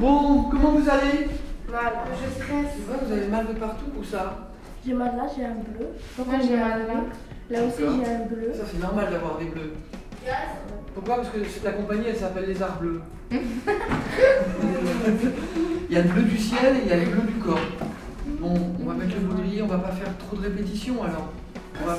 Bon, comment vous allez? Mal, je stresse. C'est vrai, vous avez mal de partout ou ça? J'ai mal là, j'ai un bleu. Moi j'ai mal là. Là aussi j'ai un bleu. Ça c'est normal d'avoir des bleus. Pourquoi? Parce que la compagnie elle s'appelle les Arts Bleus. Il y a le bleu du ciel et il y a le bleu du corps. Bon, on va mettre le baudrier, on va pas faire trop de répétitions alors. On va...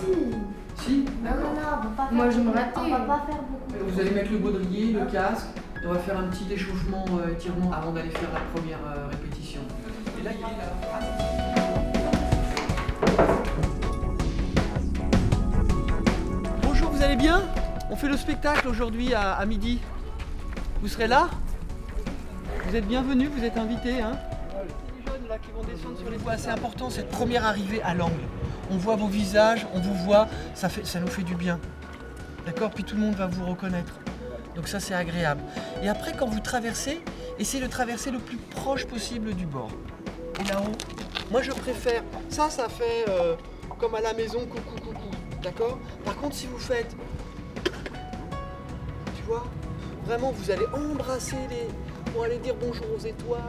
Si? Non, non, on va pas faire. Moi je me On va ratais. pas faire beaucoup. Vous allez mettre le baudrier, le casque, et on va faire un petit échauffement, étirement avant d'aller faire la première répétition. Et là, il y a Bonjour, vous allez bien? On fait le spectacle aujourd'hui à midi. Vous serez là? Vous êtes bienvenus, vous êtes invités. Hein? Les jeunes là qui vont descendre sur les voies, c'est important cette première arrivée à l'angle. On voit vos visages, on vous voit, ça nous fait du bien. D'accord? Puis tout le monde va vous reconnaître. Donc ça c'est agréable. Et après quand vous traversez, essayez de traverser le plus proche possible du bord. Et là-haut, moi je préfère, ça fait comme à la maison, coucou coucou. D'accord? Par contre si vous faites, tu vois, vraiment vous allez embrasser pour aller dire bonjour aux étoiles,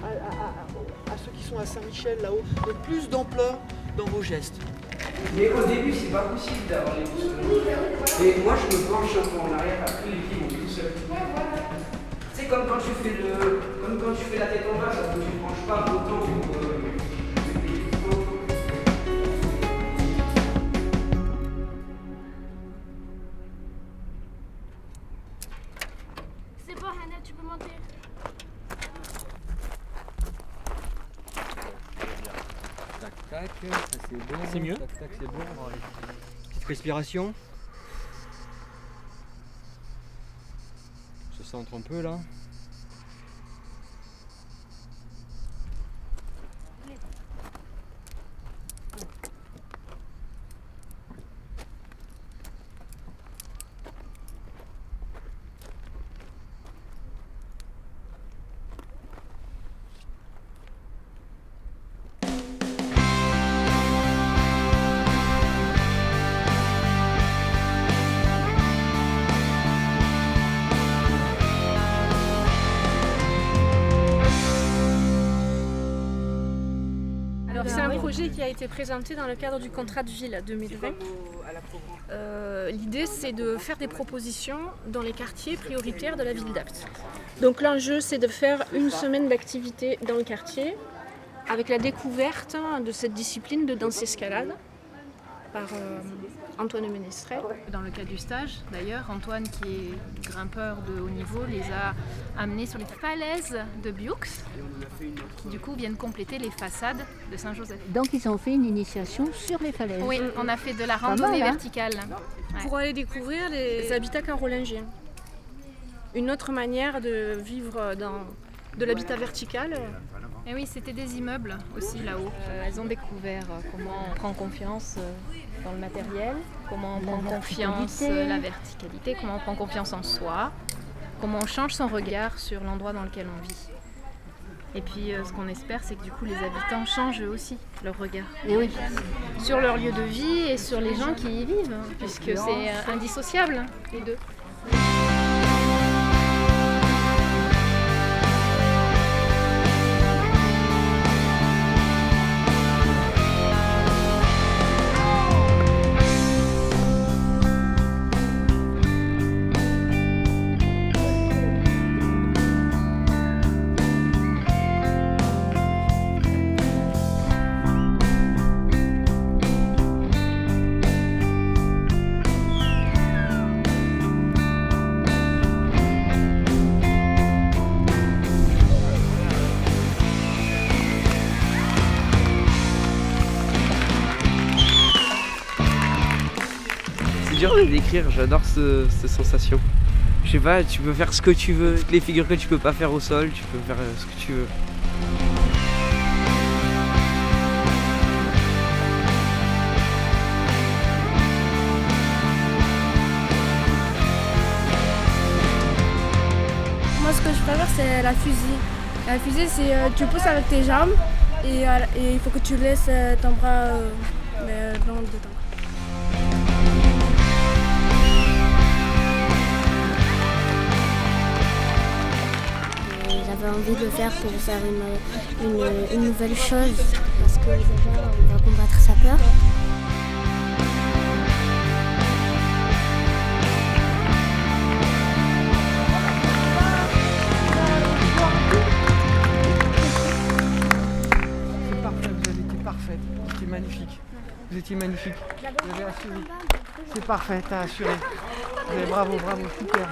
à ceux qui sont à Saint-Michel là-haut. Donc plus d'ampleur dans vos gestes. Mais au début, c'est pas possible d'avoir les muscles. Et moi, je me penche un peu en arrière, après les pieds vont tout seuls. C'est comme quand tu fais la tête en bas, ça ne te penches pas autant pour les pieds. C'est bon, Hannah, tu peux monter. Tac, tac, ça c'est bon. C'est mieux. Tac, tac, c'est bon. Petite respiration. Se centre un peu là. Alors c'est un projet qui a été présenté dans le cadre du contrat de ville 2020. L'idée c'est de faire des propositions dans les quartiers prioritaires de la ville d'Apt. Donc l'enjeu c'est de faire une semaine d'activité dans le quartier avec la découverte de cette discipline de danse-escalade par Antoine Ménestrel. Dans le cadre du stage, d'ailleurs, Antoine, qui est grimpeur de haut niveau, les a amenés sur les falaises de Bioux, qui du coup viennent compléter les façades de Saint-Joseph. Donc ils ont fait une initiation sur les falaises. Oui, on a fait de la randonnée mal, hein. verticale. Ouais. Pour aller découvrir les habitats carolingiens. Une autre manière de vivre de l'habitat vertical. Et oui, c'était des immeubles aussi là-haut. Elles ont découvert comment on prend confiance dans le matériel, comment on prend confiance la verticalité, comment on prend confiance en soi, comment on change son regard sur l'endroit dans lequel on vit. Et puis ce qu'on espère, c'est que du coup les habitants changent eux aussi leur regard. Et oui. Sur leur lieu de vie et sur les gens qui y vivent, puisque c'est indissociable les deux. C'est dur de décrire, j'adore cette sensation. Je sais pas, tu peux faire ce que tu veux, les figures que tu peux pas faire au sol, tu peux faire ce que tu veux. Moi, ce que je préfère, c'est la fusée. La fusée, c'est tu pousses avec tes jambes et il faut que tu laisses ton bras blanc dedans. avait envie de le faire pour faire une nouvelle chose. Parce que déjà, on va combattre sa peur. C'est parfait, vous avez été parfaite. Vous étiez magnifique. Vous étiez magnifique. Vous avez assuré. C'est parfait, t'as assuré. Bravo, bravo, super.